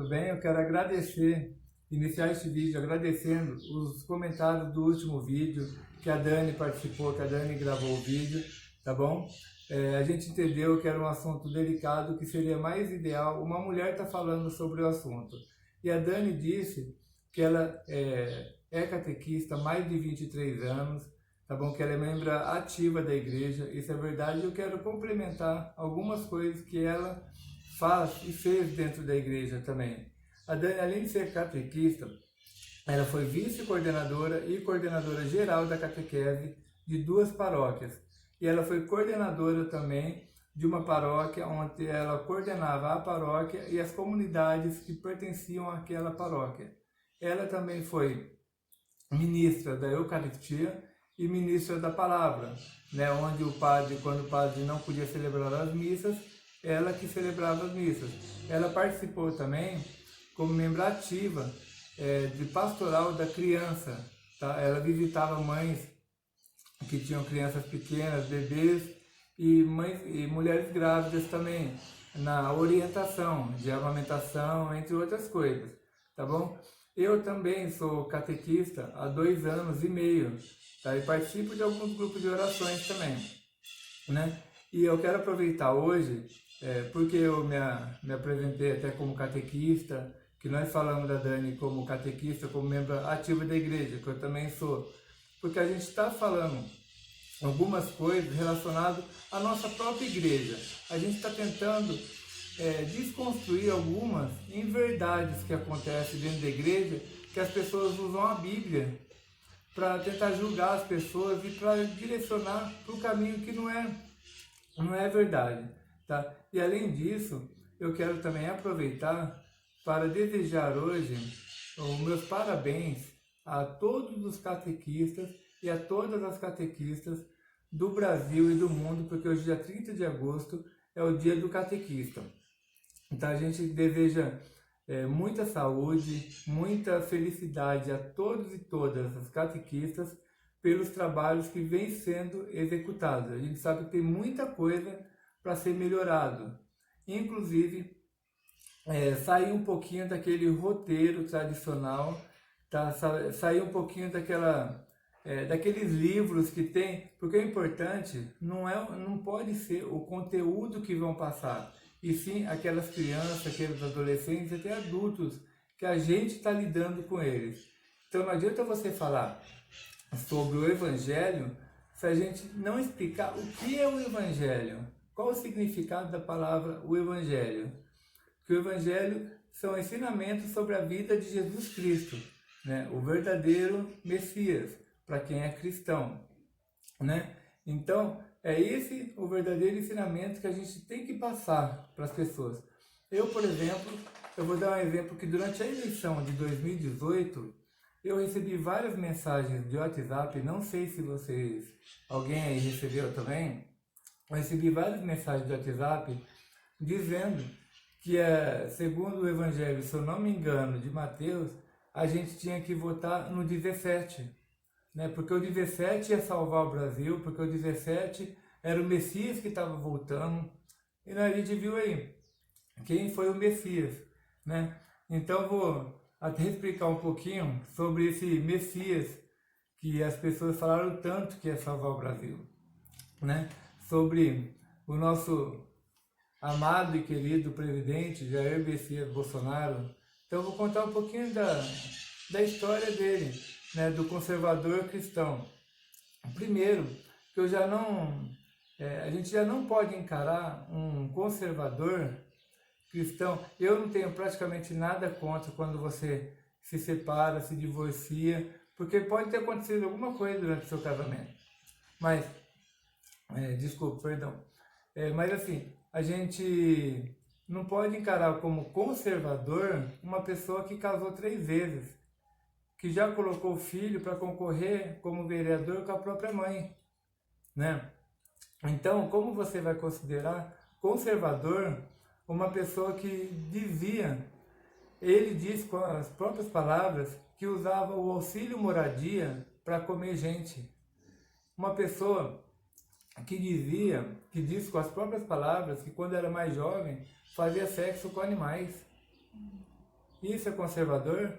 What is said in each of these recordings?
bem? Eu quero iniciar este vídeo agradecendo os comentários do último vídeo, que a Dani participou, que a Dani gravou o vídeo, tá bom? A gente entendeu que era um assunto delicado, que seria mais ideal uma mulher estar falando sobre o assunto. E a Dani disse que ela é catequista há mais de 23 anos, tá bom? Que ela é membro ativa da igreja, isso é verdade. Eu quero complementar algumas coisas que ela faz e fez dentro da igreja também. A Dani, além de ser catequista, ela foi vice-coordenadora e coordenadora geral da catequese de 2 paróquias. E ela foi coordenadora também de uma paróquia onde ela coordenava a paróquia e as comunidades que pertenciam àquela paróquia. Ela também foi ministra da Eucaristia e ministra da Palavra, né? Onde o padre, quando o padre não podia celebrar as missas, ela que celebrava as missas. Ela participou também como membro ativa de pastoral da criança, tá? Ela visitava mães que tinham crianças pequenas, bebês e mulheres grávidas também, na orientação de amamentação, entre outras coisas, tá bom? Eu também sou catequista há 2 anos e meio, tá? E participo de alguns grupos de orações também, né? E eu quero aproveitar hoje, porque eu me apresentei até como catequista, que nós falamos da Dani como catequista, como membro ativo da igreja, que eu também sou, porque a gente está falando algumas coisas relacionadas à nossa própria igreja. A gente está tentando desconstruir algumas inverdades que acontecem dentro da igreja, que as pessoas usam a Bíblia para tentar julgar as pessoas e para direcionar para o caminho que não é verdade, tá? E além disso, eu quero também aproveitar para desejar hoje os meus parabéns a todos os catequistas e a todas as catequistas do Brasil e do mundo, porque hoje, dia 30 de agosto, é o dia do catequista. Então a gente deseja muita saúde, muita felicidade a todos e todas as catequistas pelos trabalhos que vêm sendo executados. A gente sabe que tem muita coisa para ser melhorado, inclusive sair um pouquinho daquele roteiro tradicional, tá? Sair um pouquinho daqueles livros que tem, porque o importante não pode ser o conteúdo que vão passar, e sim aquelas crianças, aqueles adolescentes, até adultos, que a gente está lidando com eles. Então não adianta você falar sobre o Evangelho se a gente não explicar o que é o Evangelho, qual o significado da palavra o Evangelho. Porque o Evangelho são ensinamentos sobre a vida de Jesus Cristo, né? O verdadeiro Messias, para quem é cristão, né? Então, é esse o verdadeiro ensinamento que a gente tem que passar para as pessoas. Eu, por exemplo, eu vou dar um exemplo que durante a eleição de 2018, eu recebi várias mensagens de WhatsApp, não sei se alguém aí recebeu também, eu recebi várias mensagens de WhatsApp dizendo que, segundo o Evangelho, se eu não me engano, de Mateus, a gente tinha que votar no 17, né? Porque o 17 ia salvar o Brasil, porque o 17 era o Messias que estava voltando, e a gente viu aí quem foi o Messias, né? Então vou até explicar um pouquinho sobre esse Messias que as pessoas falaram tanto que ia salvar o Brasil, né? Sobre o nosso amado e querido presidente Jair Messias Bolsonaro. Então eu vou contar um pouquinho da história dele, né, do conservador cristão. Primeiro, que a gente já não pode encarar um conservador cristão. Eu não tenho praticamente nada contra quando você se separa, se divorcia, porque pode ter acontecido alguma coisa durante o seu casamento. Mas, desculpa, perdão. Mas assim, a gente não pode encarar como conservador uma pessoa que casou 3 vezes, que já colocou o filho para concorrer como vereador com a própria mãe, né? Então, como você vai considerar conservador uma pessoa que ele diz com as próprias palavras que usava o auxílio moradia para comer gente? Uma pessoa que diz com as próprias palavras que quando era mais jovem fazia sexo com animais. Isso é conservador?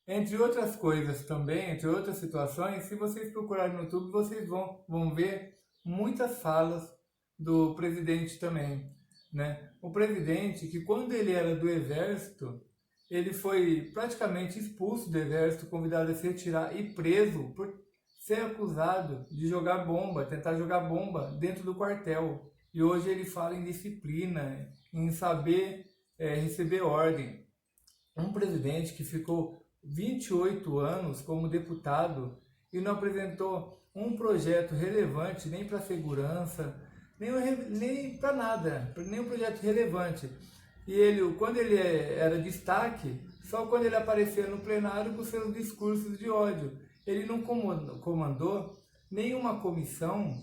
Entre outras coisas também, entre outras situações, se vocês procurarem no YouTube, vocês vão ver muitas falas do presidente também, né? O presidente, que quando ele era do exército, ele foi praticamente expulso do exército, convidado a se retirar e preso por ser acusado de jogar bomba, tentar jogar bomba dentro do quartel. E hoje ele fala em disciplina, em saber receber ordem. Um presidente que ficou 28 anos como deputado e não apresentou um projeto relevante nem para a segurança, nem para nada, nenhum projeto relevante. E ele, quando ele era destaque, só quando ele aparecia no plenário com seus discursos de ódio. Ele não comandou nenhuma comissão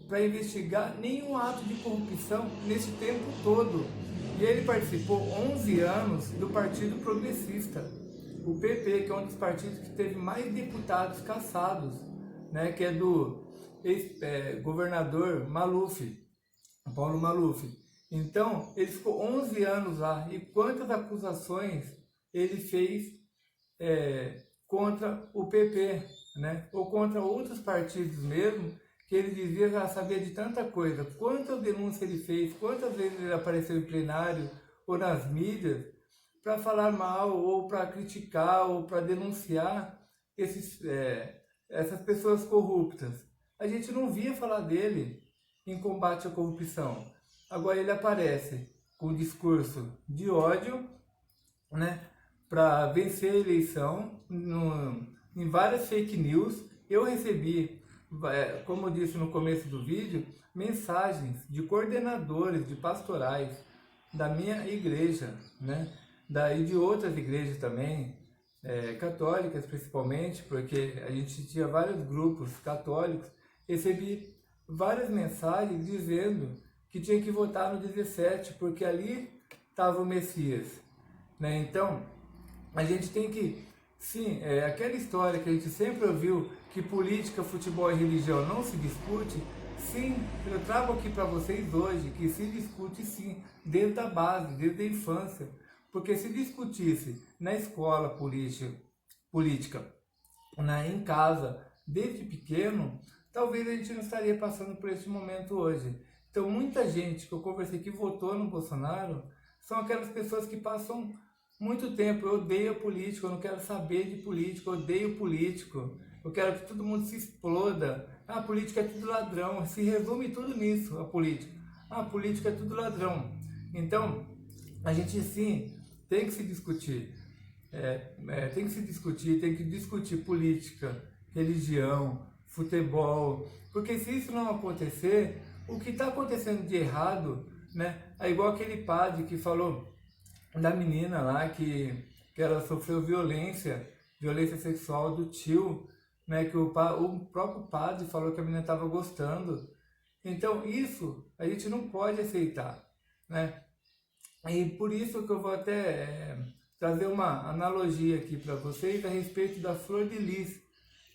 para investigar nenhum ato de corrupção nesse tempo todo. E ele participou 11 anos do Partido Progressista, o PP, que é um dos partidos que teve mais deputados cassados, né, que é do ex-governador Maluf, Paulo Maluf. Então, ele ficou 11 anos lá. E quantas acusações ele fez contra o PP, né? Ou contra outros partidos mesmo, que ele dizia já saber de tanta coisa. Quantas denúncias ele fez, quantas vezes ele apareceu em plenário ou nas mídias para falar mal, ou para criticar, ou para denunciar essas pessoas corruptas. A gente não via falar dele em combate à corrupção. Agora ele aparece com um discurso de ódio, né, para vencer a eleição em várias fake news. Eu recebi, como eu disse no começo do vídeo, mensagens de coordenadores de pastorais da minha igreja, né, e de outras igrejas também, católicas principalmente, porque a gente tinha vários grupos católicos. Recebi várias mensagens dizendo que tinha que votar no 17, porque ali estava o Messias, né? Então, a gente tem que, sim, aquela história que a gente sempre ouviu, que política, futebol e religião não se discute. Sim, eu trago aqui para vocês hoje que se discute sim, desde a base, desde a infância. Porque se discutisse na escola política em casa, desde pequeno, talvez a gente não estaria passando por esse momento hoje. Então, muita gente que eu conversei que votou no Bolsonaro são aquelas pessoas que passam muito tempo. Eu odeio a política, eu não quero saber de política, eu odeio político. Eu quero que todo mundo se exploda. A política é tudo ladrão. Se resume tudo nisso, a política. A política é tudo ladrão. Então, a gente sim tem que se discutir. Tem que discutir política, religião, futebol. Porque se isso não acontecer, o que está acontecendo de errado, né? É igual aquele padre que falou da menina lá que ela sofreu violência sexual do tio, né? Que o próprio padre falou que a menina estava gostando. Então isso a gente não pode aceitar, né? E por isso que eu vou até trazer uma analogia aqui para vocês a respeito da Flor de Lis,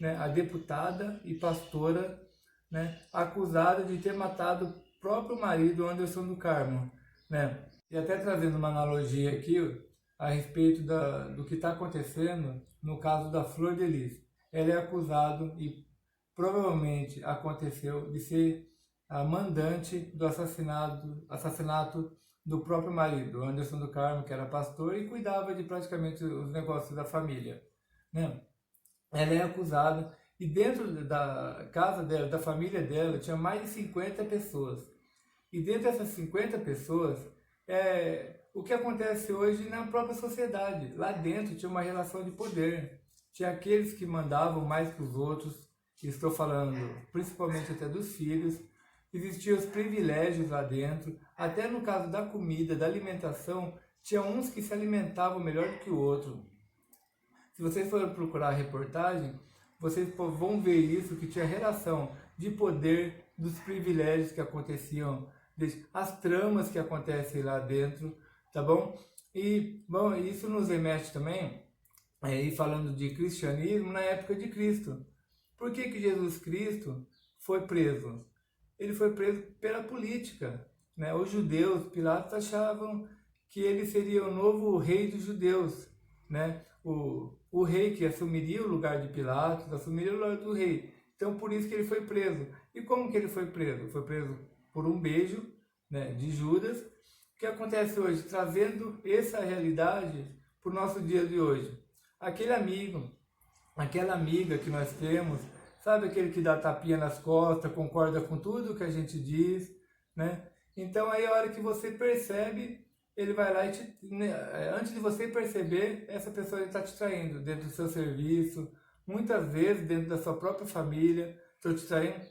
né? A deputada e pastora, né? Acusada de ter matado o próprio marido, Anderson do Carmo, né? E até trazendo uma analogia aqui a respeito do que está acontecendo no caso da Flor de Lis. Ela é acusada e provavelmente aconteceu de ser a mandante do assassinato do próprio marido, Anderson do Carmo, que era pastor e cuidava de praticamente os negócios da família, né? Ela é acusada e dentro da casa dela, da família dela, tinha mais de 50 pessoas. E dentro dessas 50 pessoas, o que acontece hoje na própria sociedade. Lá dentro tinha uma relação de poder. Tinha aqueles que mandavam mais que os outros, estou falando principalmente até dos filhos. Existiam os privilégios lá dentro, até no caso da comida, da alimentação, tinha uns que se alimentavam melhor do que o outro. Se vocês forem procurar a reportagem, vocês vão ver isso, que tinha relação de poder, dos privilégios que aconteciam, as tramas que acontecem lá dentro, tá bom? E, bom, isso nos remete também, e falando de cristianismo, na época de Cristo. Por que Jesus Cristo foi preso? Ele foi preso pela política, né? Os judeus, Pilatos, achavam que ele seria o novo rei dos judeus, né? O rei que assumiria o lugar de Pilatos, assumiria o lugar do rei. Então, por isso que ele foi preso. E como que ele foi preso? Foi preso por um beijo, né, de Judas. O que acontece hoje? Trazendo essa realidade para o nosso dia de hoje. Aquele amigo, aquela amiga que nós temos, sabe aquele que dá tapinha nas costas, concorda com tudo que a gente diz, né? Então aí a hora que você percebe, ele vai lá e antes de você perceber, essa pessoa está te traindo dentro do seu serviço, muitas vezes dentro da sua própria família, estou te traindo.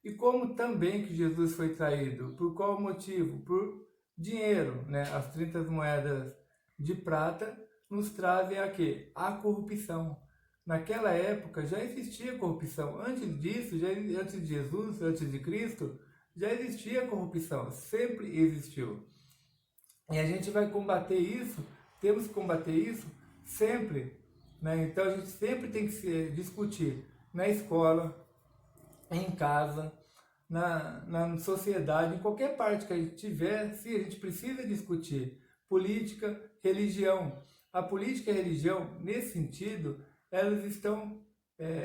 E como também que Jesus foi traído? Por qual motivo? Por dinheiro, né? As 30 moedas de prata nos trazem a quê? A corrupção. Naquela época já existia corrupção. Antes disso, antes de Jesus, antes de Cristo, já existia corrupção. Sempre existiu. E a gente vai combater isso, temos que combater isso sempre, né? Então a gente sempre tem que discutir na escola, em casa, na sociedade, em qualquer parte que a gente tiver, se a gente precisa discutir política, religião. A política e a religião, nesse sentido, elas estão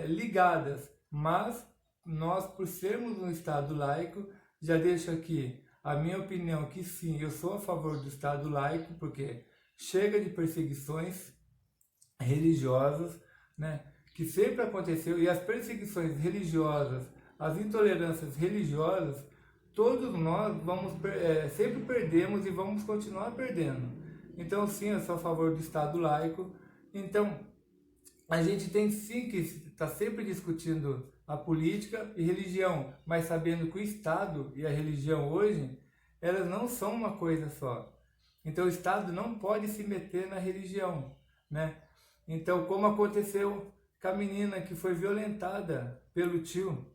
ligadas, mas nós, por sermos um Estado laico, já deixo aqui a minha opinião que sim, eu sou a favor do Estado laico, porque chega de perseguições religiosas, né, que sempre aconteceu, e as perseguições religiosas, as intolerâncias religiosas, todos nós sempre perdemos e vamos continuar perdendo. Então sim, eu sou a favor do Estado laico. Então a gente tem sim que estar sempre discutindo a política e religião, mas sabendo que o Estado e a religião hoje, elas não são uma coisa só. Então o Estado não pode se meter na religião, né? Então, como aconteceu com a menina que foi violentada pelo tio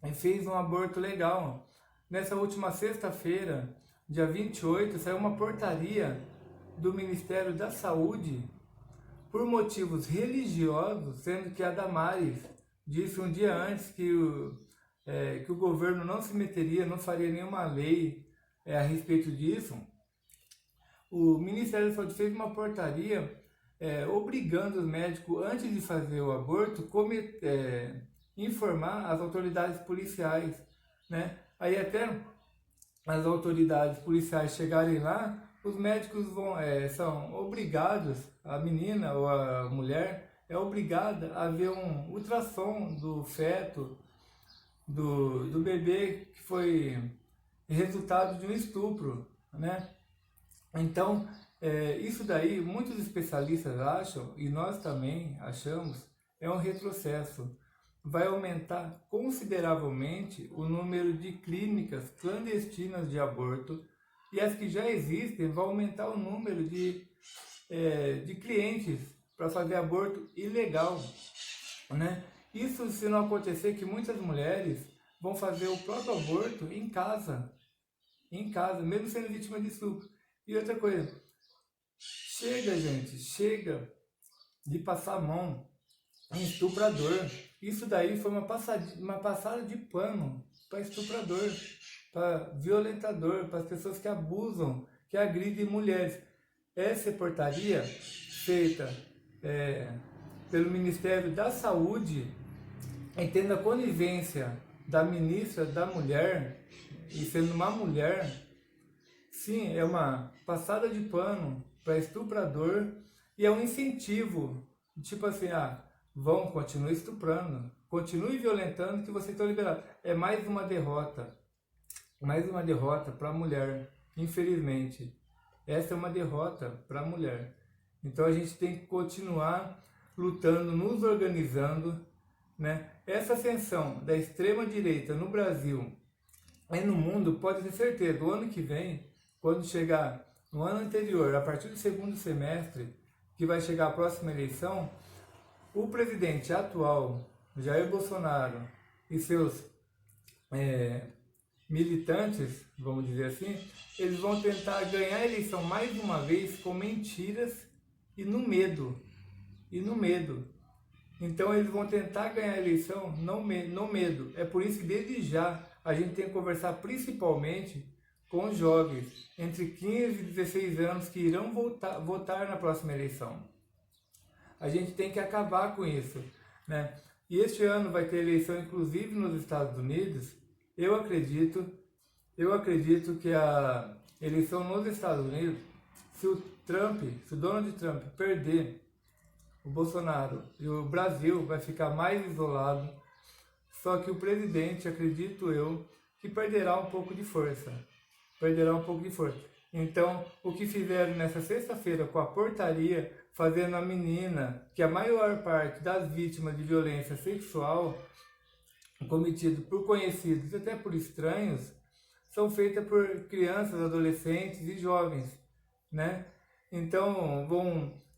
e fez um aborto legal. Nessa última sexta-feira, dia 28, saiu uma portaria do Ministério da Saúde por motivos religiosos, sendo que a Damares disse um dia antes que o governo não se meteria, não faria nenhuma lei a respeito disso. O Ministério da Saúde fez uma portaria obrigando os médicos, antes de fazer o aborto, informar as autoridades policiais, né? Aí até as autoridades policiais chegarem lá, os médicos são obrigados, a menina ou a mulher é obrigada a ver um ultrassom do feto, do bebê que foi resultado de um estupro, né? Então, isso daí, muitos especialistas acham, e nós também achamos, é um retrocesso. Vai aumentar consideravelmente o número de clínicas clandestinas de aborto, e as que já existem vai aumentar o número de clientes para fazer aborto ilegal, né? Isso se não acontecer, que muitas mulheres vão fazer o próprio aborto em casa, mesmo sendo vítima de estupro. E outra coisa, chega gente, chega de passar a mão em estuprador. Isso daí foi uma passada de pano para estuprador, para violentador, para as pessoas que abusam, que agridem mulheres. Essa portaria feita pelo Ministério da Saúde, e tendo a conivência da ministra da Mulher, e sendo uma mulher, sim, é uma passada de pano para estuprador e é um incentivo, tipo assim, continue estuprando, continue violentando que vocês estão liberados. É mais uma derrota para a mulher, infelizmente. Essa é uma derrota para a mulher. Então a gente tem que continuar lutando, nos organizando, né? Essa ascensão da extrema-direita no Brasil e no mundo, pode ter certeza, do ano que vem, quando chegar no ano anterior, a partir do segundo semestre, que vai chegar a próxima eleição, o presidente atual, Jair Bolsonaro, e seus militantes, vamos dizer assim, eles vão tentar ganhar a eleição mais uma vez com mentiras e no medo. Então eles vão tentar ganhar a eleição no medo. É por isso que desde já a gente tem que conversar principalmente com os jovens entre 15 e 16 anos que irão votar na próxima eleição. A gente tem que acabar com isso, né? E este ano vai ter eleição inclusive nos Estados Unidos. Eu acredito que a eleição nos Estados Unidos, se o Donald Trump perder, o Bolsonaro e o Brasil vai ficar mais isolado. Só que o presidente, acredito eu, que perderá um pouco de força. Então, o que fizeram nessa sexta-feira com a portaria, fazendo a menina, que a maior parte das vítimas de violência sexual cometido por conhecidos e até por estranhos, são feitas por crianças, adolescentes e jovens, né? Então,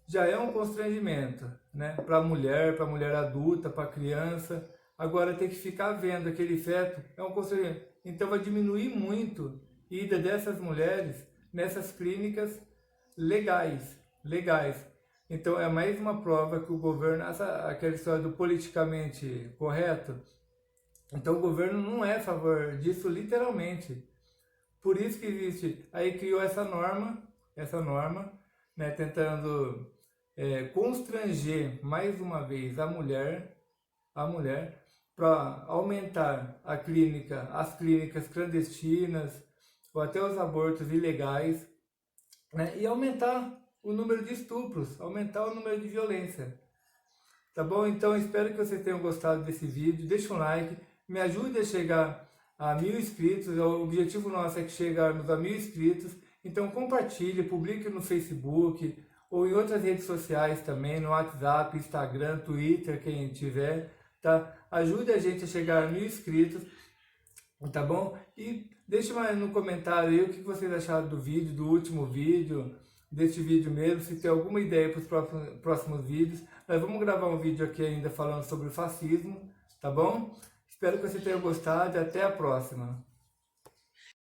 já é um constrangimento, né? Para a mulher adulta, para a criança. Agora, ter que ficar vendo aquele feto é um constrangimento. Então, vai diminuir muito a ida dessas mulheres nessas clínicas legais. Então, é mais uma prova que o governo, aquela história do politicamente correto, então o governo não é a favor disso literalmente. Por isso que existe, aí criou essa norma, né, tentando constranger mais uma vez a mulher para aumentar as clínicas clandestinas ou até os abortos ilegais, né, e aumentar o número de estupros, aumentar o número de violência. Tá bom? Então espero que vocês tenham gostado desse vídeo. Deixa um like, me ajude a chegar a 1000 inscritos. O objetivo nosso é que chegarmos a 1000 inscritos. Então compartilhe, publique no Facebook ou em outras redes sociais também, no WhatsApp, Instagram, Twitter, quem tiver, tá? Ajude a gente a chegar a 1000 inscritos, tá bom? E deixe no comentário aí o que vocês acharam do vídeo, do último vídeo, deste vídeo mesmo, se tem alguma ideia para os próximos vídeos. Nós vamos gravar um vídeo aqui ainda falando sobre o fascismo, tá bom? Espero que você tenha gostado e até a próxima.